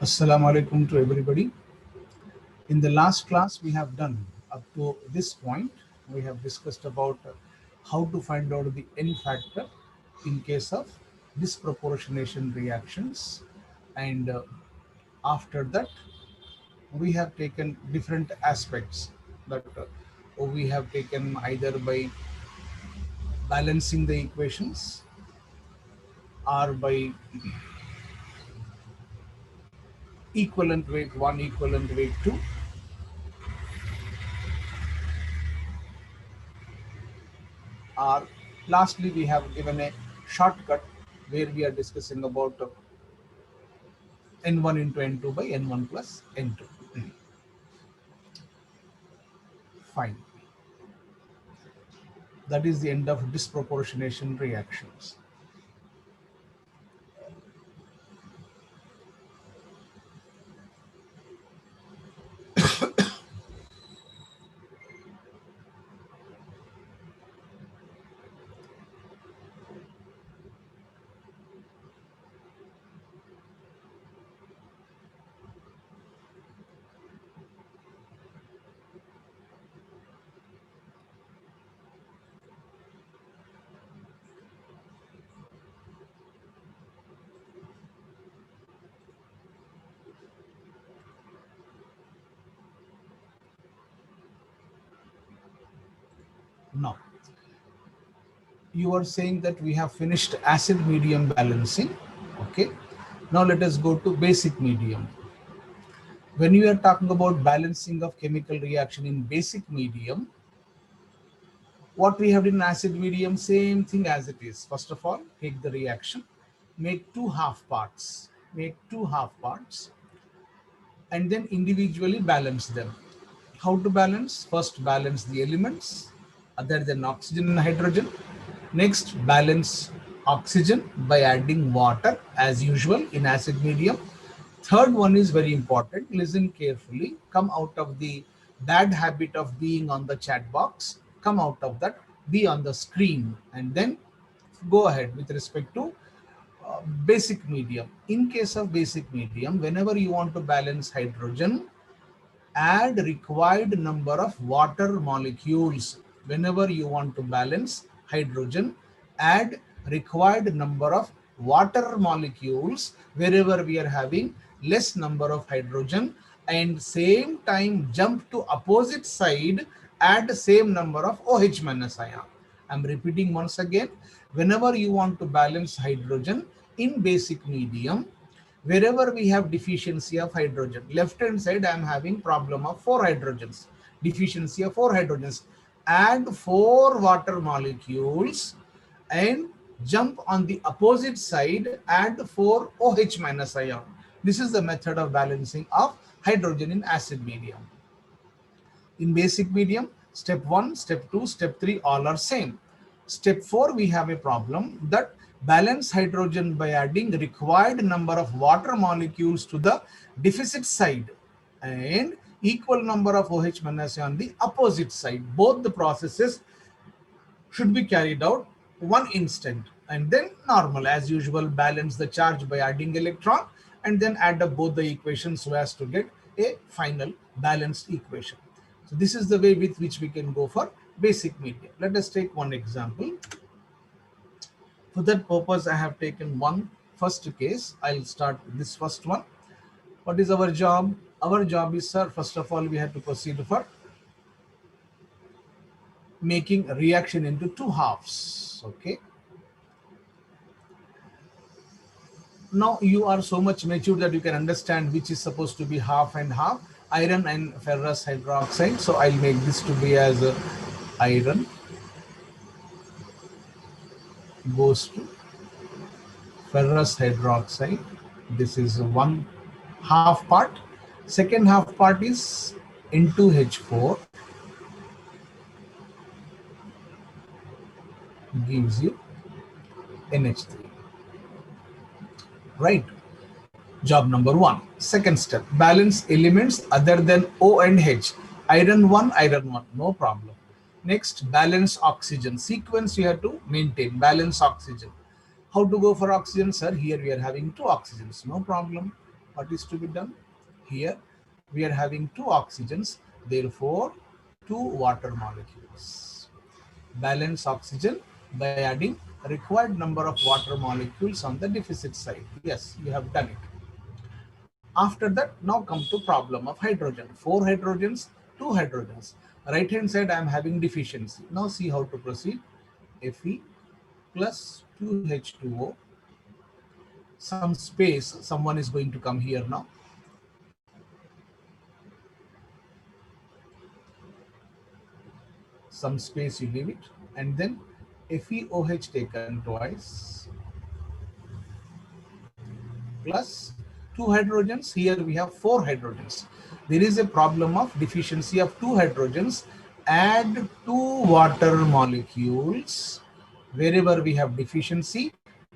Assalamu alaikum to everybody. In the last class, we have done up to this point. We have discussed about how to find out the N factor in case of disproportionation reactions. And after that, we have taken different aspects that we have taken either by balancing the equations or by equivalent weight 1, equivalent weight 2, or lastly we have given a shortcut where we are discussing about n1 into n2 by n1 plus n2. Fine. That is the end of disproportionation reactions. Now, you are saying that we have finished acid medium balancing. Okay. Now let us go to basic medium. When we are talking about balancing of chemical reaction in basic medium, what we have in acid medium, same thing as it is. First of all, take the reaction, make two half parts, and then individually balance them. How to balance? First, balance the elements other than oxygen and hydrogen. Next, balance oxygen by adding water as usual in acid medium. Third one is very important. Listen carefully. Come out of the bad habit of being on the chat box. Come out of that. Be on the screen and then go ahead with respect to basic medium. In case of basic medium, whenever you want to balance hydrogen, add required number of water molecules. Whenever you want to balance hydrogen, add required number of water molecules wherever we are having less number of hydrogen, and same time jump to opposite side, add same number of OH minus ion. I'm repeating once again. Whenever you want to balance hydrogen in basic medium, wherever we have deficiency of hydrogen, left hand side I am having problem of 4 hydrogens, deficiency of 4 hydrogens, add 4 water molecules and jump on the opposite side, add 4 OH minus ion. This is the method of balancing of hydrogen in acid medium. In basic medium, step 1, step 2, step 3 all are same. Step 4, we have a problem that balance hydrogen by adding required number of water molecules to the deficit side and equal number of OH minus on the opposite side. Both the processes should be carried out one instant, and then normal as usual balance the charge by adding electron and then add up both the equations so as to get a final balanced equation. So this is the way with which we can go for basic medium. Let us take one example. For that purpose, I have taken one first case. I'll start with this first one. What is our job? Our job is, sir, first of all, we have to proceed for making a reaction into two halves. Okay. Now you are so much mature that you can understand which is supposed to be half and half, iron and ferrous hydroxide. So I'll make this to be as iron goes to ferrous hydroxide. This is one half part. Second half part is N2H4 gives you NH3. Right? Job number 1. Second step, balance elements other than O and H. Iron 1, no problem. Next, balance oxygen. Sequence you have to maintain, balance oxygen. How to go for oxygen, sir? Here we are having 2 oxygens, no problem. What is to be done? Here we are having two oxygens, therefore two water molecules. Balance oxygen by adding required number of water molecules on the deficit side. Yes, you have done it. After that, now come to problem of hydrogen. 4 hydrogens, 2 hydrogens. Right hand side I am having deficiency. Now see how to proceed. Fe plus 2H2O. Some space, someone is going to come here now. Some space you leave it, and then FeOH taken twice plus 2 hydrogens. Here we have 4 hydrogens. There is a problem of deficiency of 2 hydrogens. Add 2 water molecules. Wherever we have deficiency,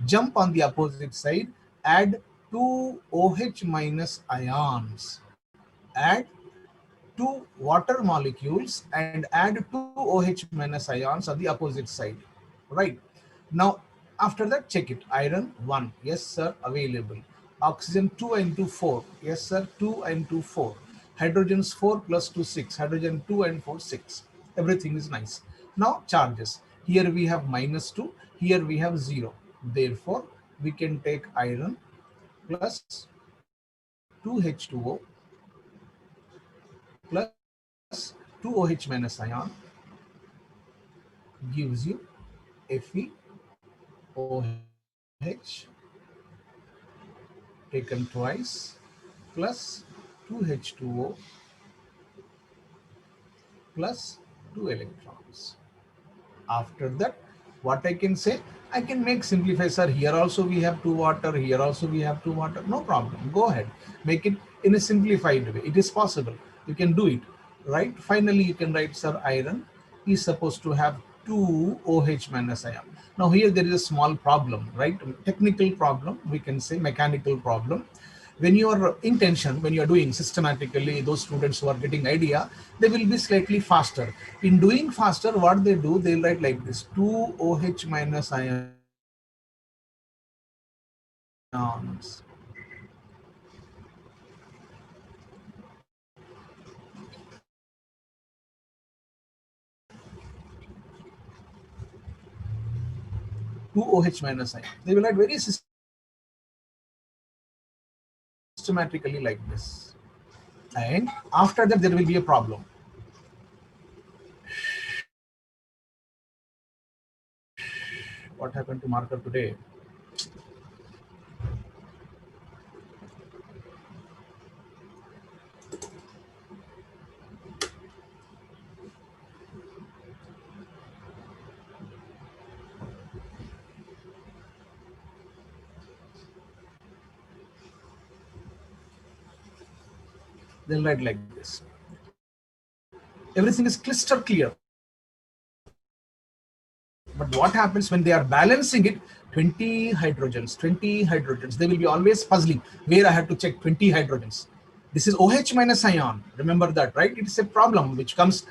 jump on the opposite side, add 2 OH minus ions. Add 2 water molecules and add 2 OH minus ions on the opposite side. Right. Now, after that, check it. Iron 1. Yes, sir, available. Oxygen 2 and 2, 4. Yes, sir, 2 and 2, 4. Hydrogens 4 plus 2, 6. Hydrogen 2 and 4, 6. Everything is nice. Now, charges. Here we have minus 2. Here we have 0. Therefore, we can take iron plus 2H2O plus 2OH minus ion gives you FeOH taken twice plus 2H2O plus 2 electrons. After that, what I can say, I can make simplify, sir. Here also we have 2 water, here also we have 2 water. No problem. Go ahead. Make it in a simplified way. It is possible. You can do it. Right? Finally, you can write, sir, iron is supposed to have 2 OH minus ion. Now here there is a small problem, right? Technical problem, we can say mechanical problem. When you are intention, when you are doing systematically, those students who are getting idea, they will be slightly faster. In doing faster, what they do, they'll write like this: 2 OH minus ions. Two OH minus ion. They will write very systematically like this. And after that, there will be a problem. What happened to marker today? They'll write like this. Everything is crystal clear. But what happens when they are balancing it? 20 hydrogens, 20 hydrogens. They will be always puzzling where I have to check 20 hydrogens. This is OH minus ion. Remember that, right? It is a problem which comes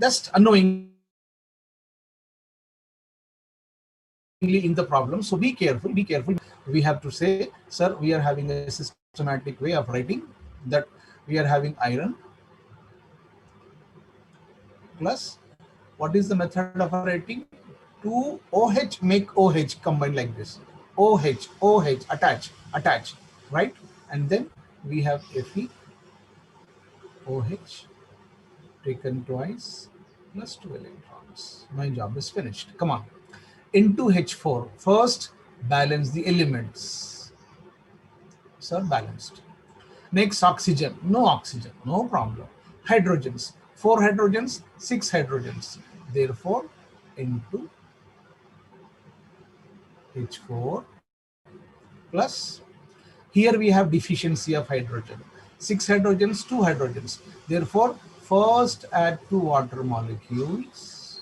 just unknowingly in the problem. So be careful, be careful. We have to say, sir, we are having a systematic way of writing that we are having iron plus, what is the method of writing? 2 OH make OH combine like this. OH, OH, attach, right? And then we have Fe, OH taken twice plus 2 electrons. My job is finished. Come on. Into H4. First, balance the elements. Sir, balanced. Next, oxygen. No oxygen. No problem. Hydrogens. 4 hydrogens, 6 hydrogens. Therefore, into H4 plus, here we have deficiency of hydrogen. 6 hydrogens, 2 hydrogens. Therefore, first add 2 water molecules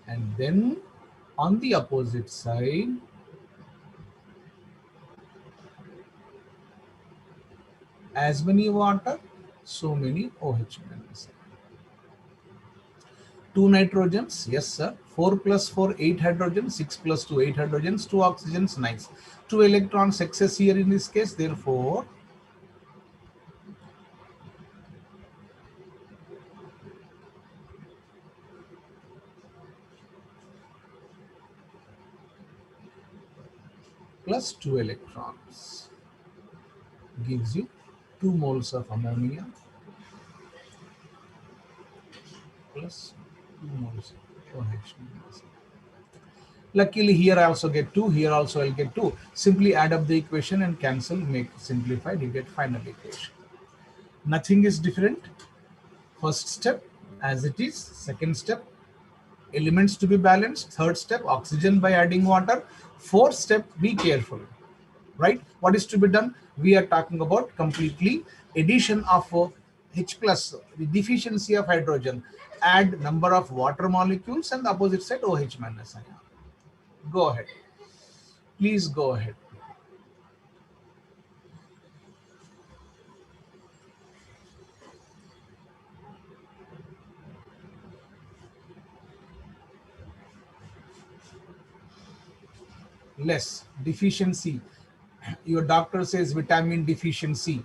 and then on the opposite side, as many water, so many OH minus. 2 nitrogens, yes sir. 4 plus 4, 8 hydrogens. 6 plus 2, 8 hydrogens. 2 oxygens, nice. 2 electrons excess here in this case, therefore plus 2 electrons gives you 2 moles of ammonia plus 2 moles of OH. Luckily here I also get 2, here also I'll get 2. Simply add up the equation and cancel, make simplified, you get final equation. Nothing is different. First step as it is. Second step, elements to be balanced. Third step, oxygen by adding water. Fourth step, be careful, right? What is to be done? We are talking about completely addition of H plus, the deficiency of hydrogen. Add number of water molecules and the opposite side OH minus ion. Go ahead. Please go ahead. Less deficiency. Your doctor says vitamin deficiency.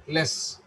Less.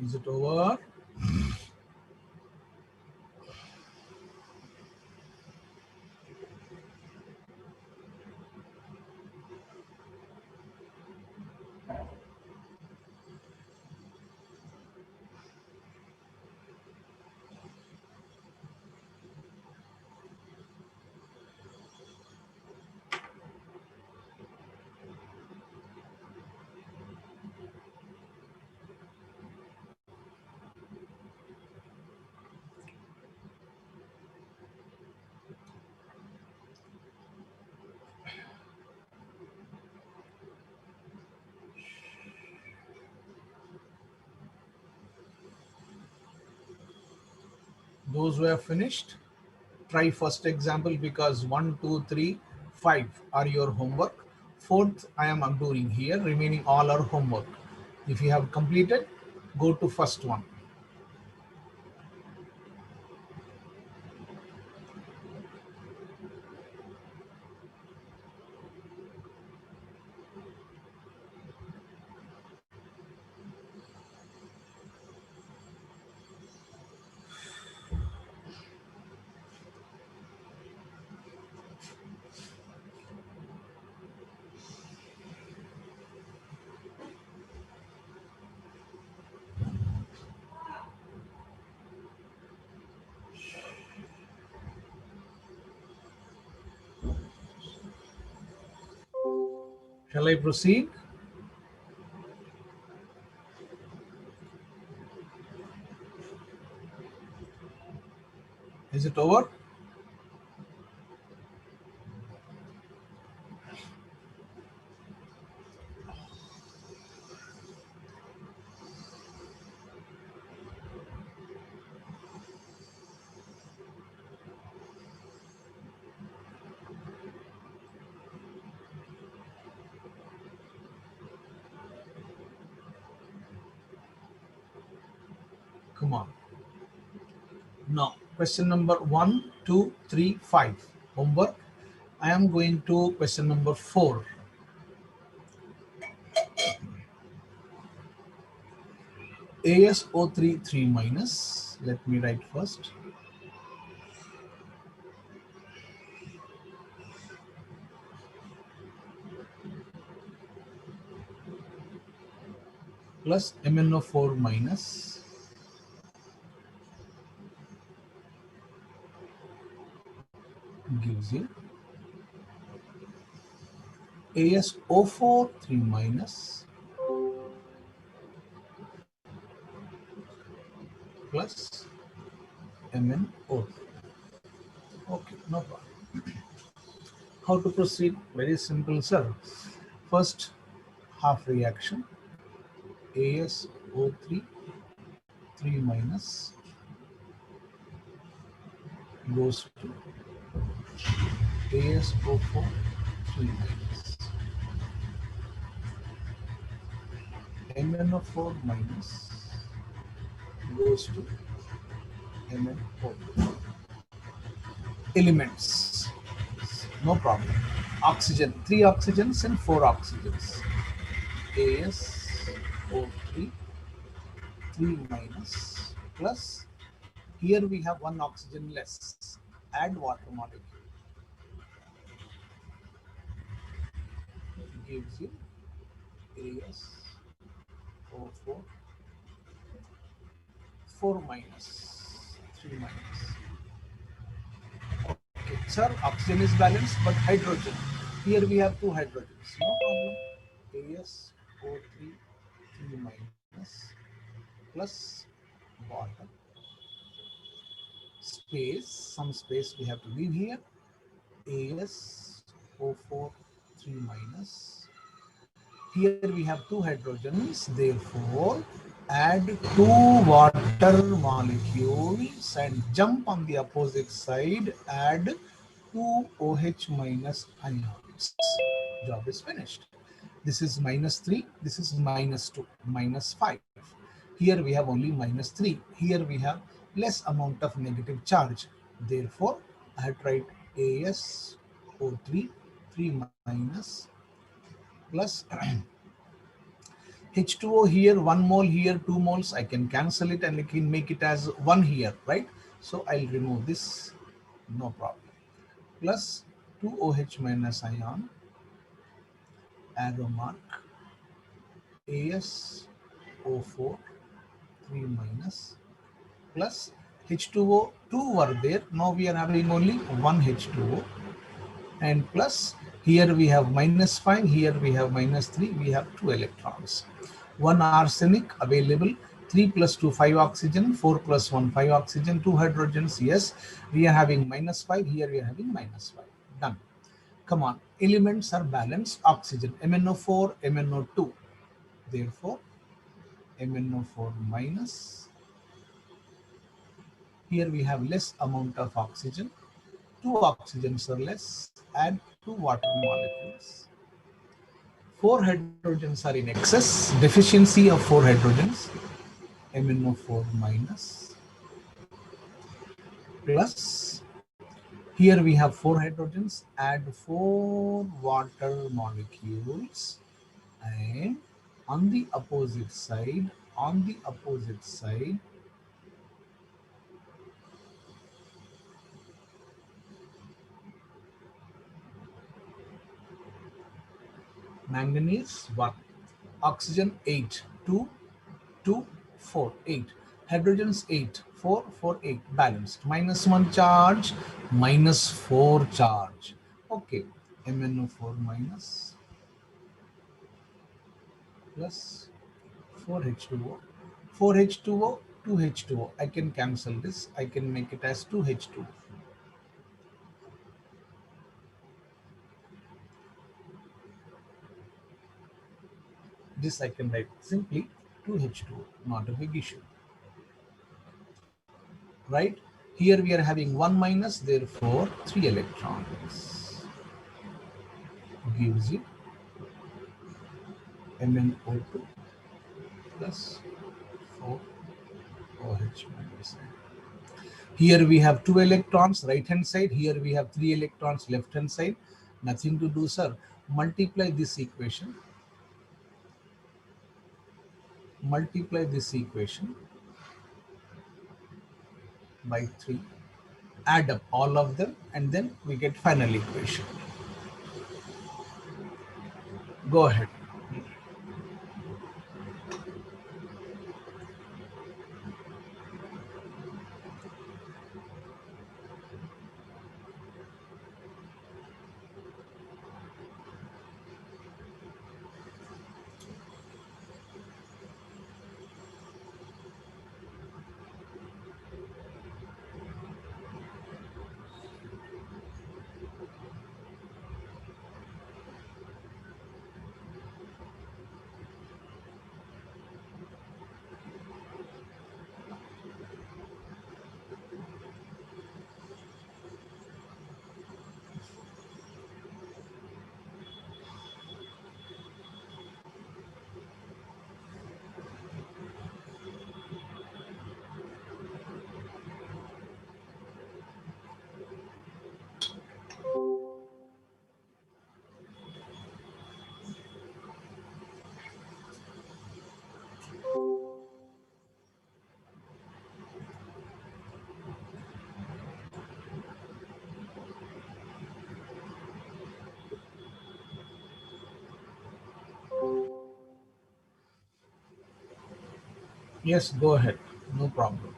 Is it over? Those who have finished, try first example because 1, 2, 3, 5 are your homework. Fourth, I am doing here. Remaining all are homework. If you have completed, go to first one. Shall I proceed? Is it over? Come on. Now, question number 1, 2, 3, 5. Homework. I am going to question number 4. ASO3 3 minus. Let me write first. Plus MnO4 minus gives you ASO4 3 minus plus MnO2. Okay, no problem. How to proceed? Very simple, sir. First half reaction, ASO3 3 minus goes to ASO4 3 minus MnO4 minus goes to MnO2. Elements, no problem. Oxygen, 3 oxygens and 4 oxygens. ASO3 3 minus plus, here we have 1 oxygen less. Add water molecule. Gives you ASO4 4 minus 3 minus. Okay, sir, oxygen is balanced, but hydrogen. Here we have 2 hydrogens. No problem. ASO3 3 minus plus water. Space, some space we have to leave here. ASO4 3 minus. Here we have 2 hydrogens, therefore add 2 water molecules and jump on the opposite side, add 2 OH minus ions. Job is finished. This is minus 3, this is minus 2, minus 5. Here we have only minus 3. Here we have less amount of negative charge. Therefore, I have tried ASO3 3 minus plus H2O here, 1 mole here, 2 moles. I can cancel it and I can make it as 1 here, right? So I'll remove this, no problem. Plus 2 OH minus ion, arrow mark, ASO4 3 minus plus H2O, 2 were there. Now we are having only 1 H2O, and plus here we have minus 5, here we have minus 3, we have 2 electrons. 1 arsenic available, 3 plus 2 5 oxygen, 4 plus 1 5 oxygen, 2 hydrogens. Yes, we are having minus 5, here we are having minus 5. Done. Come on, elements are balanced. Oxygen, MnO4 MnO2, therefore MnO4 minus. Here we have less amount of oxygen, 2 oxygens are less, add 2 water molecules. 4 hydrogens are in excess, deficiency of 4 hydrogens, MnO4 minus plus, here we have 4 hydrogens, add 4 water molecules, and on the opposite side, manganese 1, oxygen 8, 2, 2, 4, 8, hydrogens 8, 4, 4, 8, balanced, minus 1 charge, minus 4 charge. Okay, MnO4 minus plus 4H2O. 4H2O, 2H2O. I can cancel this. I can make it as 2H2O. This I can write simply 2H2O, not a big issue. Right? Here we are having 1 minus, therefore 3 electrons. Gives you MnO2 plus 4OH minus. Here we have 2 electrons right hand side. Here we have 3 electrons left hand side. Nothing to do, sir. Multiply this equation. Multiply this equation by 3. Add up all of them and then we get final equation. Go ahead. Yes, go ahead. No problem.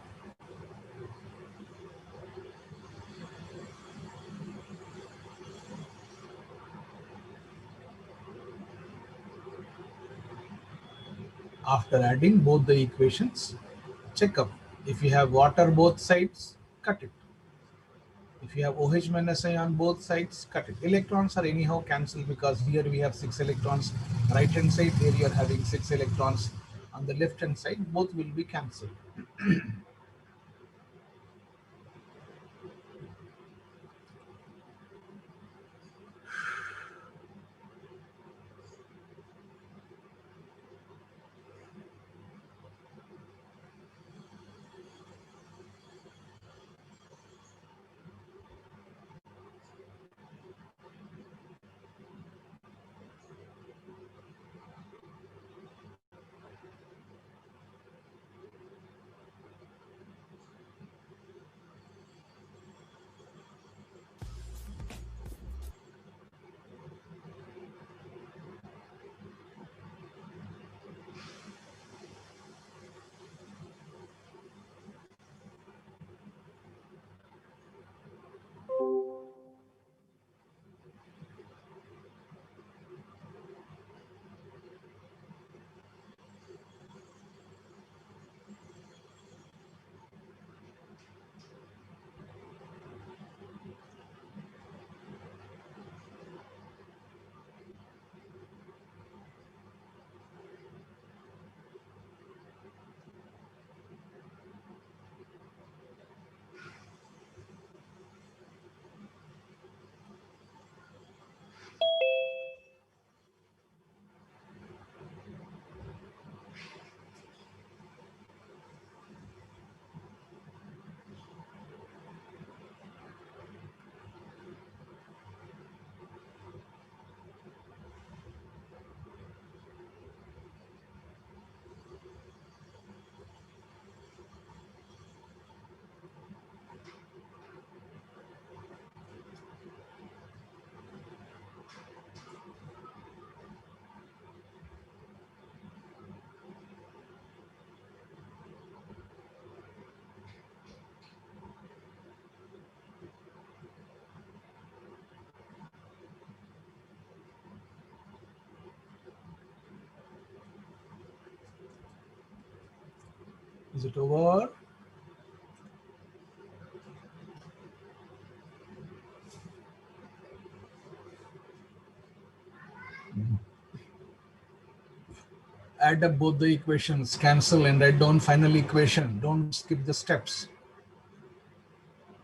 After adding both the equations, check up. If you have water both sides, cut it. If you have OH minus I on both sides, cut it. Electrons are anyhow cancelled because here we have 6 electrons right hand side, here you are having 6 electrons on the left hand side, both will be cancelled. Is it over? Add up both the equations, cancel and write down final equation. Don't skip the steps.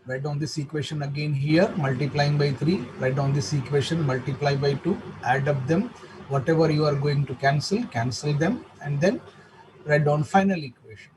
Write down this equation again here, multiplying by 3. Write down this equation, multiply by 2. Add up them. Whatever you are going to cancel, cancel them. And then write down final equation.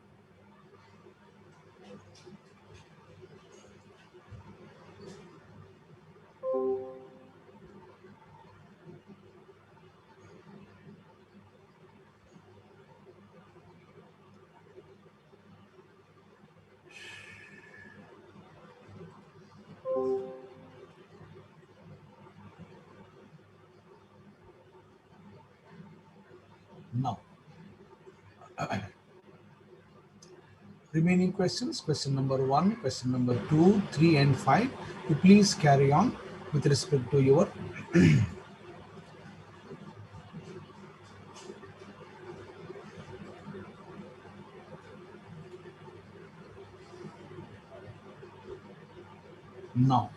Now, remaining questions, question number 1, question number 2, 3 and 5. You please carry on with respect to your now.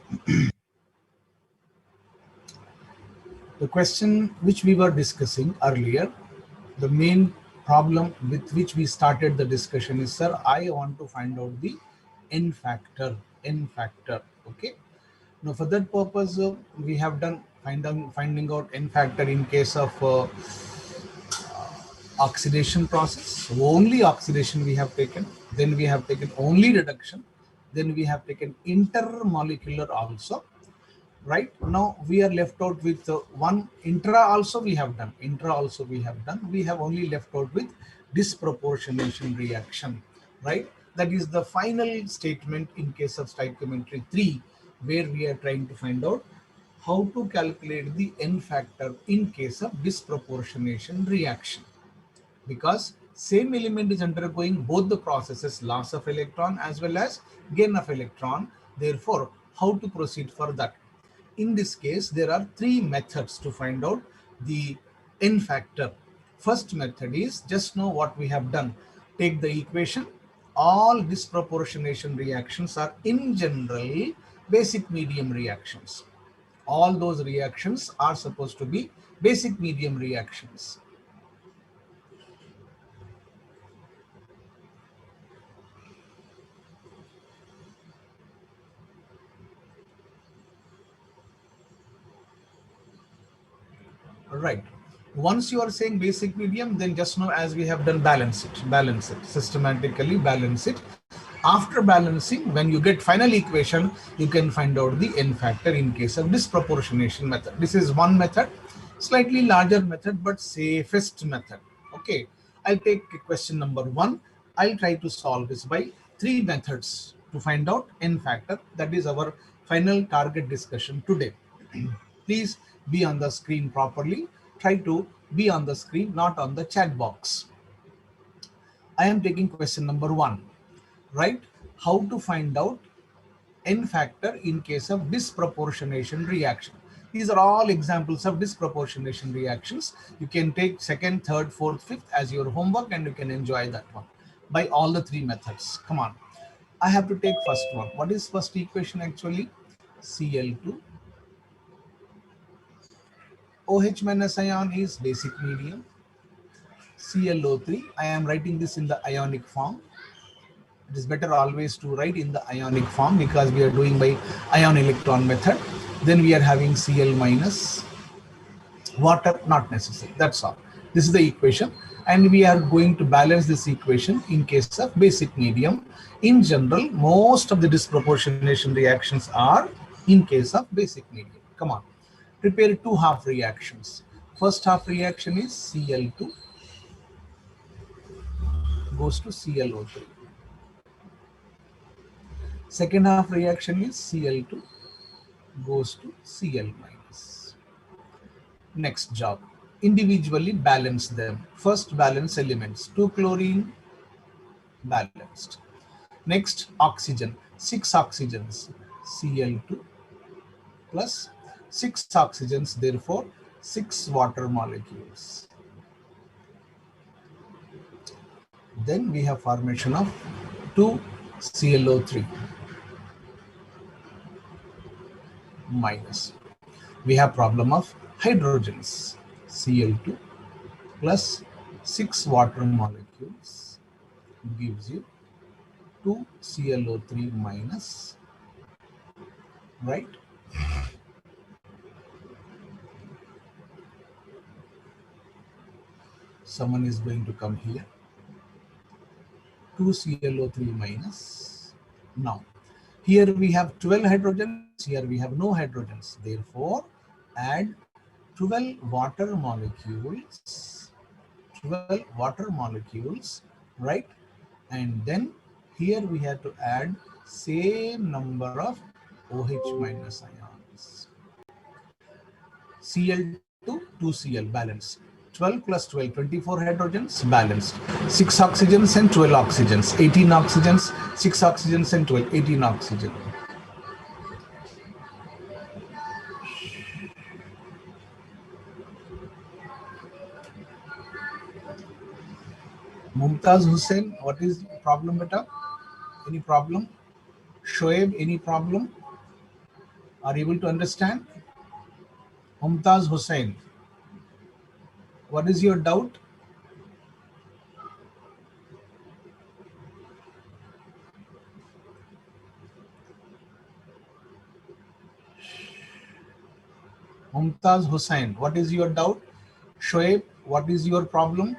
The question which we were discussing earlier, the main problem with which we started the discussion is, sir, I want to find out the n factor, okay. Now for that purpose, we have done finding out n factor in case of oxidation process. Only oxidation we have taken, then we have taken only reduction, then we have taken intermolecular also. Right now we are left out with one intra also we have done. We have only left out with disproportionation reaction, right? That is the final statement in case of stoichiometry 3, where we are trying to find out how to calculate the n factor in case of disproportionation reaction, because same element is undergoing both the processes, loss of electron as well as gain of electron. Therefore, how to proceed for that? In this case, there are 3 methods to find out the n factor. First method is, just know what we have done. Take the equation. All disproportionation reactions are in general basic medium reactions. All those reactions are supposed to be basic medium reactions. Right. Once you are saying basic medium, then just know, as we have done, balance it, systematically balance it. After balancing, when you get final equation, you can find out the n factor in case of disproportionation method. This is one method, slightly larger method, but safest method. Okay. I'll take question number 1. I'll try to solve this by 3 methods to find out n factor. That is our final target discussion today. Please be on the screen properly. Try to be on the screen, not on the chat box. I am taking question number 1, right? How to find out n factor in case of disproportionation reaction. These are all examples of disproportionation reactions. You can take second, third, fourth, fifth as your homework, and you can enjoy that one by all the 3 methods. Come on. I have to take first one. What is first equation actually? Cl2. OH minus ion is basic medium. ClO3, I am writing this in the ionic form. It is better always to write in the ionic form because we are doing by ion electron method. Then we are having Cl minus, water not necessary. That's all. This is the equation, and we are going to balance this equation in case of basic medium. In general, most of the disproportionation reactions are in case of basic medium. Come on. Prepare 2 half reactions. First half reaction is Cl2 goes to ClO3. Second half reaction is Cl2 goes to Cl minus. Next job, individually balance them. First balance elements, 2 chlorine balanced. Next oxygen, 6 oxygens, Cl2 plus 6 oxygens, therefore 6 water molecules. Then we have formation of 2 ClO3 minus. We have problem of hydrogens, Cl2 plus 6 water molecules gives you 2 ClO3 minus, right? Someone is going to come here, 2 ClO3 minus. Now, here we have 12 hydrogens, here we have no hydrogens. Therefore, add 12 water molecules, 12 water molecules, right? And then here we have to add same number of OH minus ions. Cl2, 2Cl balanced. 12 plus 12, 24 hydrogens balanced. 6 oxygens and 12 oxygens. 18 oxygens, 6 oxygens and 12, 18 oxygen. Mumtaz Hussain, what is the problem, beta? Any problem? Shoaib, any problem? Are you able to understand? Mumtaz Hussain, what is your doubt? Mumtaz Hussain, what is your doubt? Shoaib, what is your problem?